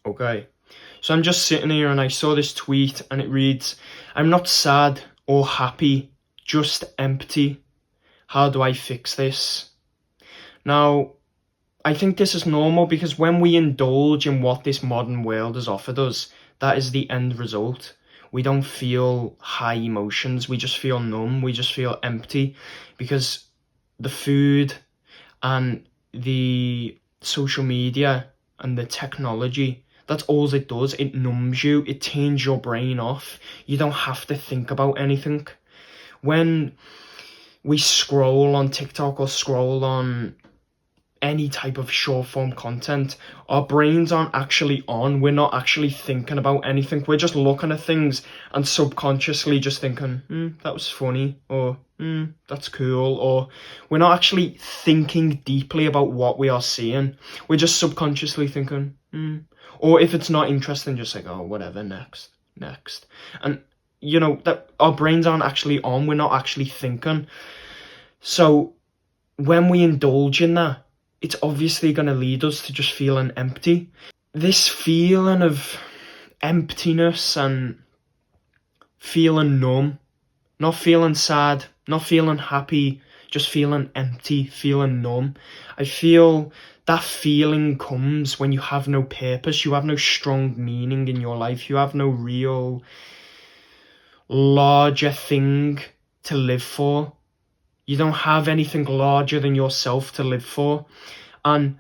Okay. So I'm just sitting here and I saw this tweet and it reads, "I'm not sad or happy, just empty. How do I fix this?" Now, I think this is normal because when we indulge in what this modern world has offered us, that is the end result. We don't feel high emotions, we just feel numb, we just feel empty because the food and the social media and the technology, that's all it does. It numbs you, it turns your brain off. You don't have to think about anything. When we scroll on TikTok or scroll on any type of short form content, our brains aren't actually on. We're not actually thinking about anything. We're just looking at things and subconsciously just thinking, that was funny, or that's cool, or we're not actually thinking deeply about what we are seeing. We're just subconsciously thinking, or if it's not interesting, just like, oh, whatever, next. And that our brains aren't actually on. We're not actually thinking. So when we indulge in that, it's obviously going to lead us to just feeling empty. This feeling of emptiness and feeling numb, not feeling sad, not feeling happy, just feeling empty, feeling numb. I feel that feeling comes when you have no purpose, you have no strong meaning in your life, you have no real larger thing to live for. You don't have anything larger than yourself to live for. And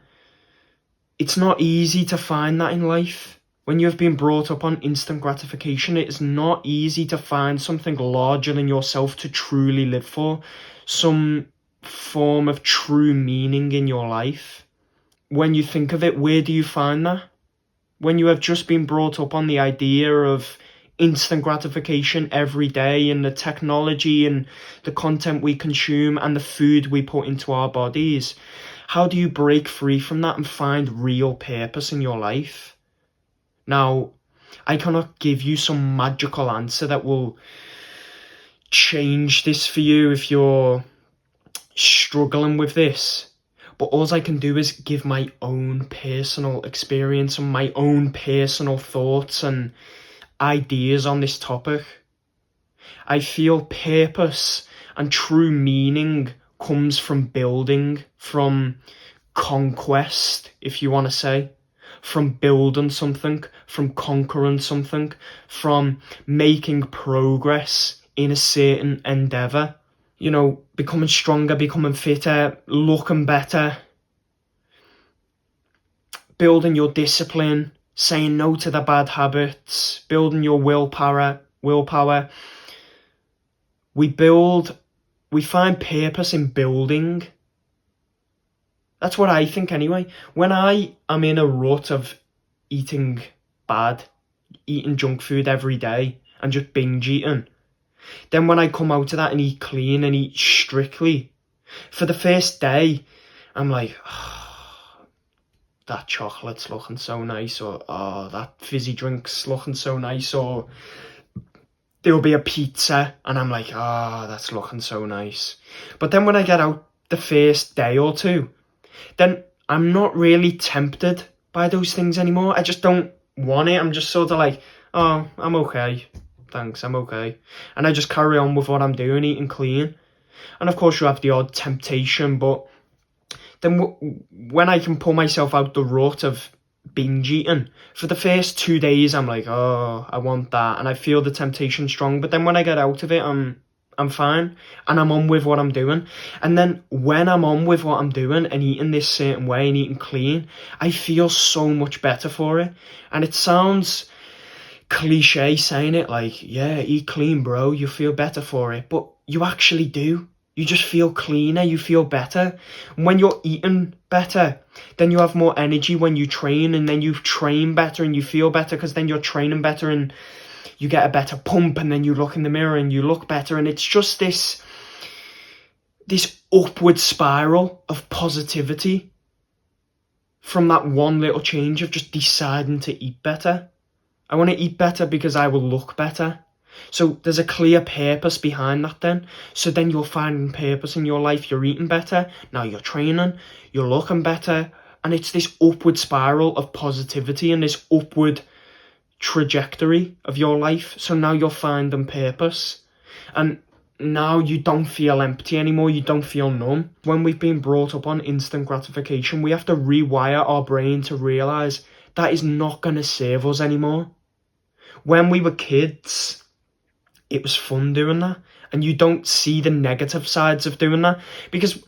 it's not easy to find that in life. When you have been brought up on instant gratification, it is not easy to find something larger than yourself to truly live for. Some form of true meaning in your life. When you think of it, where do you find that? When you have just been brought up on the idea of instant gratification every day, and the technology and the content we consume and the food we put into our bodies, how do you break free from that and find real purpose in your life? Now, I cannot give you some magical answer that will change this for you if you're struggling with this. But all I can do is give my own personal experience and my own personal thoughts and ideas on this topic. I feel purpose and true meaning comes from building, from conquest, if you want to say, from building something, from conquering something, from making progress in a certain endeavour. Becoming stronger, becoming fitter, looking better, building your discipline, saying no to the bad habits, building your willpower. We find purpose in building. That's what I think anyway. When I am in a rut of eating bad, eating junk food every day and just binge eating, then when I come out of that and eat clean and eat strictly, for the first day, I'm like, that chocolate's looking so nice, or that fizzy drink's looking so nice, or there'll be a pizza and I'm like, that's looking so nice. But then when I get out the first day or two, then I'm not really tempted by those things anymore. I just don't want it. I'm just sort of like, I'm okay, thanks, I'm okay. And I just carry on with what I'm doing, eating clean. And of course you have the odd temptation, but then when I can pull myself out the rut of binge eating, for the first 2 days I'm like, I want that, and I feel the temptation strong. But then when I get out of it, I'm fine, and I'm on with what I'm doing. And then when I'm on with what I'm doing and eating this certain way and eating clean, I feel so much better for it. And it sounds cliche saying it, like, yeah, eat clean, bro, you feel better for it, but you actually do. You just feel cleaner, you feel better. And when you're eating better, then you have more energy when you train, and then you train better and you feel better because then you're training better and you get a better pump, and then you look in the mirror and you look better. And it's just this upward spiral of positivity from that one little change of just deciding to eat better. I want to eat better because I will look better. So there's a clear purpose behind that then. So then you're finding purpose in your life. You're eating better. Now you're training. You're looking better. And it's this upward spiral of positivity and this upward trajectory of your life. So now you're finding purpose. And now you don't feel empty anymore. You don't feel numb. When we've been brought up on instant gratification, we have to rewire our brain to realise that is not going to serve us anymore. When we were kids, it was fun doing that. And you don't see the negative sides of doing that. Because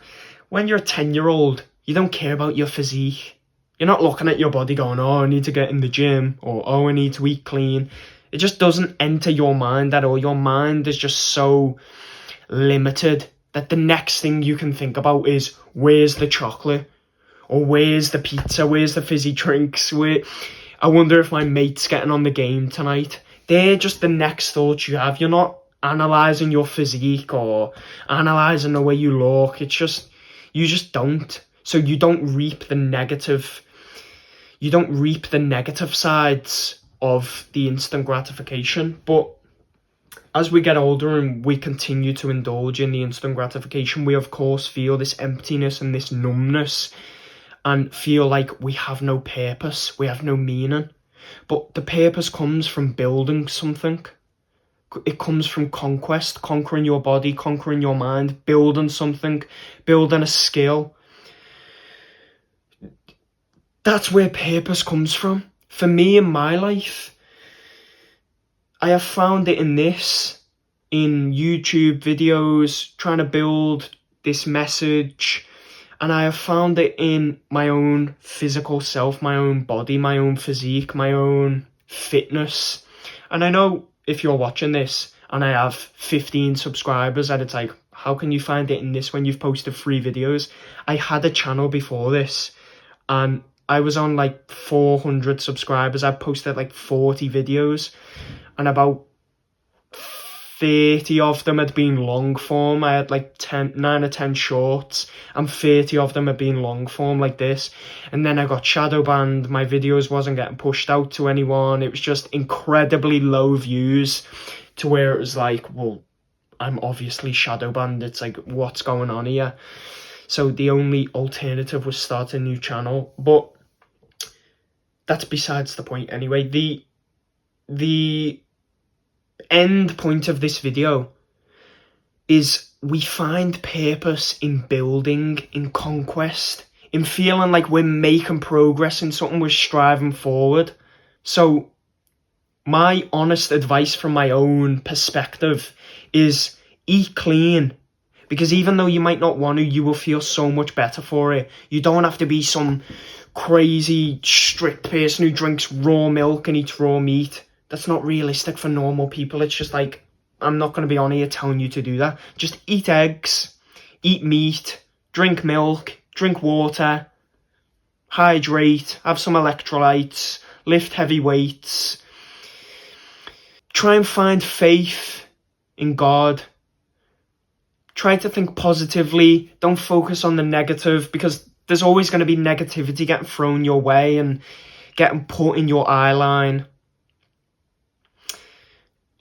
when you're a 10-year-old, you don't care about your physique. You're not looking at your body going, oh, I need to get in the gym, or oh, I need to eat clean. It just doesn't enter your mind at all. Your mind is just so limited that the next thing you can think about is, where's the chocolate? Or where's the pizza? Where's the fizzy drinks? I wonder if my mate's getting on the game tonight. They're just the next thoughts you have. You're not analysing your physique or analysing the way you look. It's just, you just don't. So you don't reap the negative sides of the instant gratification. But as we get older and we continue to indulge in the instant gratification, we of course feel this emptiness and this numbness and feel like we have no purpose, we have no meaning. But the purpose comes from building something. It comes from conquest, conquering your body, conquering your mind, building something, building a skill. That's where purpose comes from. For me in my life, I have found it in YouTube videos, trying to build this message. And I have found it in my own physical self, my own body, my own physique, my own fitness. And I know if you're watching this and I have 15 subscribers and it's like, how can you find it in this when you've posted 3 videos? I had a channel before this and I was on like 400 subscribers. I posted like 40 videos and about 30 of them had been long form. I had like 9 or 10 shorts and 30 of them had been long form like this. And then I got shadow banned. My videos wasn't getting pushed out to anyone. It was just incredibly low views to where it was like, well, I'm obviously shadow banned. It's like, what's going on here? So the only alternative was start a new channel. But that's besides the point anyway. The end point of this video is we find purpose in building, in conquest, in feeling like we're making progress in something, we're striving forward. So my honest advice from my own perspective is eat clean. Because even though you might not want to, you will feel so much better for it. You don't have to be some crazy, strict person who drinks raw milk and eats raw meat. That's not realistic for normal people. It's just like, I'm not going to be on here telling you to do that. Just eat eggs, eat meat, drink milk, drink water, hydrate, have some electrolytes, lift heavy weights. Try and find faith in God. Try to think positively. Don't focus on the negative, because there's always going to be negativity getting thrown your way and getting put in your eye line.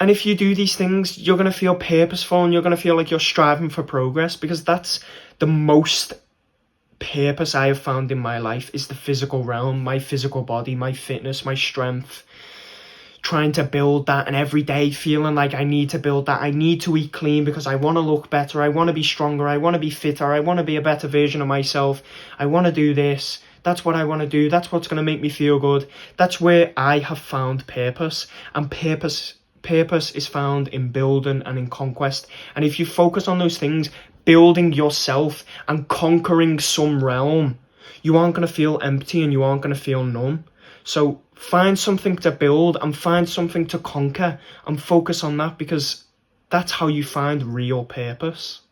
And if you do these things, you're going to feel purposeful and you're going to feel like you're striving for progress, because that's the most purpose I have found in my life, is the physical realm, my physical body, my fitness, my strength. Trying to build that, and every day feeling like I need to build that. I need to eat clean because I want to look better. I want to be stronger. I want to be fitter. I want to be a better version of myself. I want to do this. That's what I want to do. That's what's going to make me feel good. That's where I have found purpose. And purpose is found in building and in conquest. And if you focus on those things, building yourself and conquering some realm, you aren't going to feel empty and you aren't going to feel numb. So find something to build and find something to conquer and focus on that, because that's how you find real purpose.